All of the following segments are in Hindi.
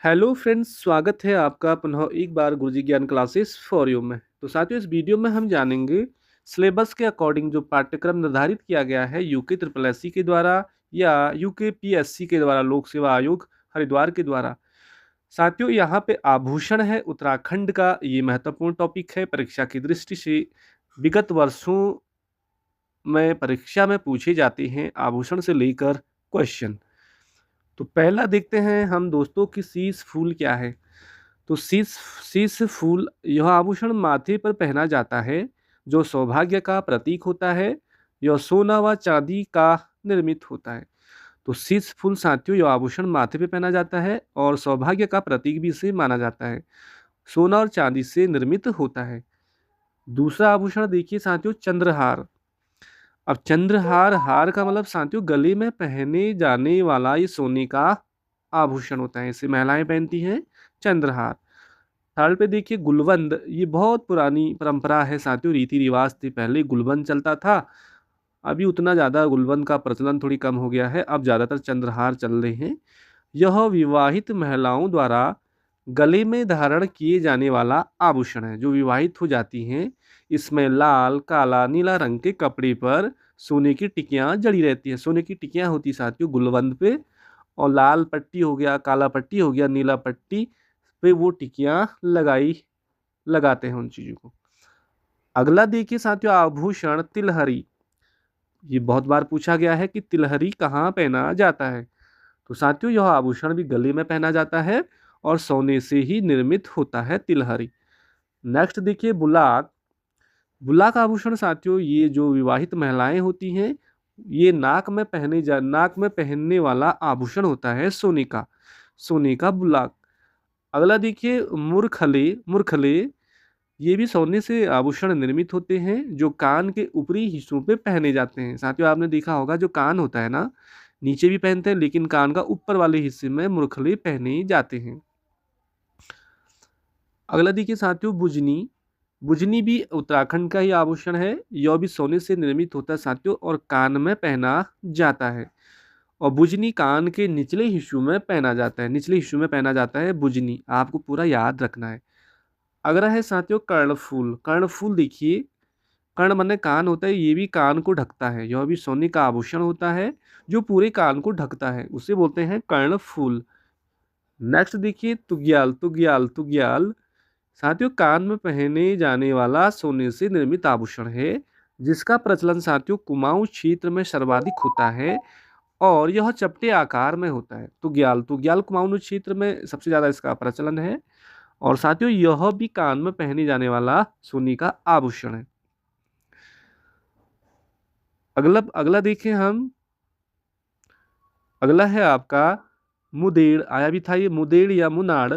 हेलो फ्रेंड्स, स्वागत है आपका पुनः एक बार गुरुजी ज्ञान क्लासेस फॉर यू में। तो साथियों, इस वीडियो में हम जानेंगे सिलेबस के अकॉर्डिंग जो पाठ्यक्रम निर्धारित किया गया है यूके ट्रिपल एससी के द्वारा या यूके पीएससी के द्वारा, लोक सेवा आयोग हरिद्वार के द्वारा। साथियों, यहाँ पे आभूषण है उत्तराखंड का, ये महत्वपूर्ण टॉपिक है परीक्षा की दृष्टि से। विगत वर्षों में परीक्षा में पूछे जाते हैं आभूषण से लेकर क्वेश्चन। तो पहला देखते हैं हम दोस्तों कि शीश फूल क्या है। तो शीश शीश फूल यह आभूषण माथे पर पहना जाता है जो सौभाग्य का प्रतीक होता है। यह सोना व चांदी का निर्मित होता है। तो शीश फूल साथियों, यह आभूषण माथे पे पहना जाता है और सौभाग्य का प्रतीक भी इसे माना जाता है। सोना और चांदी से निर्मित होता है। दूसरा आभूषण देखिए साथियों, चंद्रहार। अब चंद्रहार, हार का मतलब साथियों गले में पहने जाने वाला ये सोने का आभूषण होता है। इसे महिलाएं पहनती हैं, चंद्रहार। थर्ड पे देखिए गुलबंद। ये बहुत पुरानी परंपरा है साथियों, रीति रिवाज थे। पहले गुलबंद चलता था, अभी उतना ज़्यादा गुलबंद का प्रचलन थोड़ी कम हो गया है। अब ज़्यादातर चंद्रहार चल रहे हैं। यह विवाहित महिलाओं द्वारा गले में धारण किए जाने वाला आभूषण है। जो विवाहित हो जाती हैं, इसमें लाल, काला, नीला रंग के कपड़े पर सोने की टिकियां जड़ी रहती हैं। सोने की टिकियां होती साथियों गुलबंद पे, और लाल पट्टी हो गया, काला पट्टी हो गया, नीला पट्टी पे वो टिकियां लगाते हैं उन चीजों को। अगला देखिए साथियों, आभूषण तिलहरी। ये बहुत बार पूछा गया है कि तिलहरी कहाँ पहना जाता है। तो साथियों, यह आभूषण भी गले में पहना जाता है और सोने से ही निर्मित होता है तिलहरी। नेक्स्ट देखिए बुलाक। बुलाक आभूषण साथियों, ये जो विवाहित महिलाएं होती हैं, ये नाक में पहनने वाला आभूषण होता है सोने का बुलाक। अगला देखिए मुरखले। मुरखले ये भी सोने से आभूषण निर्मित होते हैं जो कान के ऊपरी हिस्सों पे पहने जाते हैं। साथियों, आपने देखा होगा जो कान होता है ना, नीचे भी पहनते हैं, लेकिन कान का ऊपर वाले हिस्से में मुरखले पहने जाते हैं। अगला देखिए साथियों बुजनी। बुजनी भी उत्तराखंड का ही आभूषण है। यह भी सोने से निर्मित होता है साथियों और कान में पहना जाता है। और बुजनी कान के निचले हिस्सों में पहना जाता है। निचले हिस्सों में पहना जाता है बुजनी, आपको पूरा याद रखना है। अगला है साथियों कर्णफूल। कर्णफूल देखिए, कर्ण माने कान होता है, ये भी कान को ढकता है। यह भी सोने का आभूषण होता है जो पूरे कान को ढकता है, उसे बोलते हैं कर्णफूल। नेक्स्ट देखिए तुग्याल। तुग्याल तुग्याल साथियों कान में पहने जाने वाला सोने से निर्मित आभूषण है जिसका प्रचलन साथियों कुमाऊं क्षेत्र में सर्वाधिक होता है और यह चपटे आकार में होता है। तुग्याल तुग्याल कुमाऊं क्षेत्र में सबसे ज्यादा इसका प्रचलन है और साथियों यह भी कान में पहने जाने वाला सोने का आभूषण है। अगला अगला देखें हम, अगला है आपका मुदेड़। आया भी था ये, मुदेड़ या मुनाड़।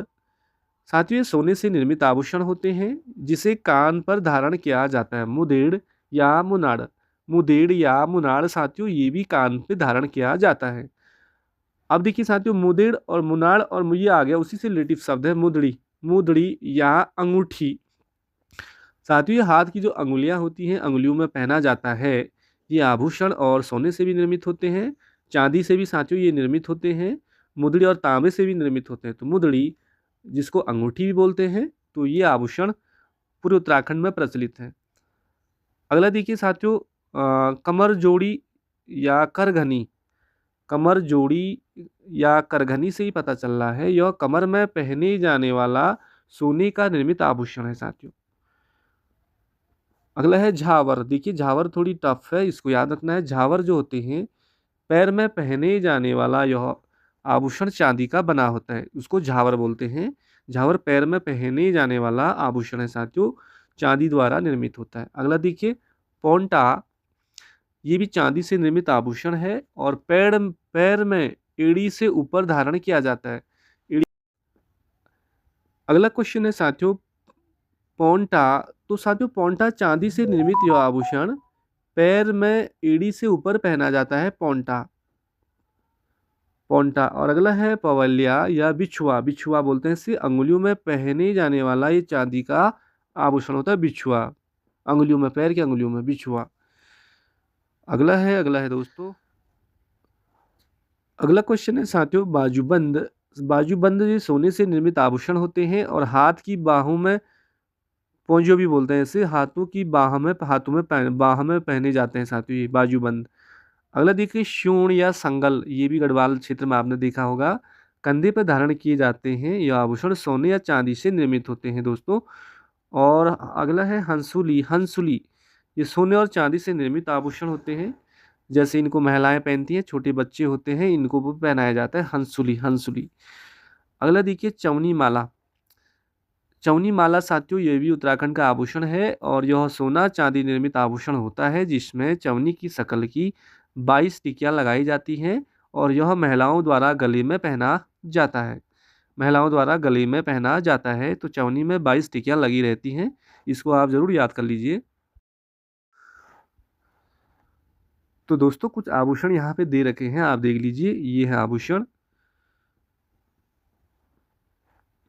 साथियों ये सोने से निर्मित आभूषण होते हैं जिसे कान पर धारण किया जाता है। मुदेड़ या मुनाड़। मुदेड़ या मुनाड़ साथियों ये भी कान पे धारण किया जाता है। अब देखिए साथियों मुदेड़ और मुनाड़ और ये आ गया उसी से रिलेटिव शब्द है मुदड़ी। मुदड़ी या अंगूठी। साथियों ये हाथ की जो अंगुलियां होती हैं, अंगुलियों में पहना जाता है, ये आभूषण और सोने से भी निर्मित होते हैं, चांदी से भी साथियों ये निर्मित होते हैं, मुदड़ी और तांबे से भी निर्मित होते हैं। तो मुदड़ी जिसको अंगूठी भी बोलते हैं, तो ये आभूषण पूरे उत्तराखंड में प्रचलित है। अगला देखिए साथियों कमर जोड़ी या करघनी। कमर जोड़ी या करघनी से ही पता चल रहा है, यह कमर में पहने जाने वाला सोने का निर्मित आभूषण है साथियों। अगला है झावर। देखिए झावर थोड़ी टफ है, इसको याद रखना है। झावर जो होते हैं, पैर में पहने जाने वाला यह आभूषण चांदी का बना होता है, उसको झावर बोलते हैं। झावर पैर में पहने जाने वाला आभूषण है साथियों, चांदी द्वारा निर्मित होता है। अगला देखिए पोंटा। ये भी चांदी से निर्मित आभूषण है और पैर पैर में एड़ी से ऊपर धारण किया जाता है। एड़ी। अगला क्वेश्चन है साथियों पोंटा। तो साथियों पोंटा चांदी से निर्मित यह आभूषण पैर में एड़ी से ऊपर पहना जाता है, पोंटा। पोंटा। और अगला है पवलिया या बिछुआ। बिछुआ बोलते हैं इसे, अंगुलियों में पहने जाने वाला ये चांदी का आभूषण होता है बिछुआ। अंगुलियों में, पैर की अंगुलियों में बिछुआ। अगला है दोस्तों, अगला क्वेश्चन है साथियों बाजूबंद। बाजूबंद ये सोने से निर्मित आभूषण होते हैं और हाथ की बाहों में, पोंजियो भी बोलते हैं इसे, बाह में पहने जाते हैं साथियों ये बाजूबंद। अगला देखिए शूण या संगल, ये भी गढ़वाल क्षेत्र में आपने देखा होगा, कंधे पर धारण किए जाते हैं। यह आभूषण सोने या चांदी से निर्मित होते हैं दोस्तों। और अगला है हंसुली। हंसुली ये सोने और चांदी से निर्मित आभूषण होते हैं। जैसे इनको महिलाएं पहनती हैं, छोटे बच्चे होते हैं, इनको भी पहनाया जाता है हंसुली। हंसुली। अगला देखिए चवनी माला। चवनी माला साथियों ये भी उत्तराखंड का आभूषण है और यह सोना चांदी निर्मित आभूषण होता है जिसमें चवनी की शक्ल की 22 टिकियां लगाई जाती हैं और यह महिलाओं द्वारा गले में पहना जाता है। महिलाओं द्वारा गले में पहना जाता है, तो चवनी में 22 टिकियां लगी रहती हैं। इसको आप जरूर याद कर लीजिए। तो दोस्तों कुछ आभूषण यहाँ पे दे रखे हैं, आप देख लीजिए। ये है आभूषण,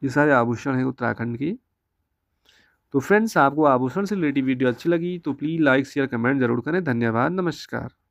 ये सारे आभूषण हैं उत्तराखंड की। तो फ्रेंड्स आपको आभूषण से रिलेटेड वीडियो अच्छी लगी तो प्लीज़ लाइक शेयर कमेंट जरूर करें। धन्यवाद, नमस्कार।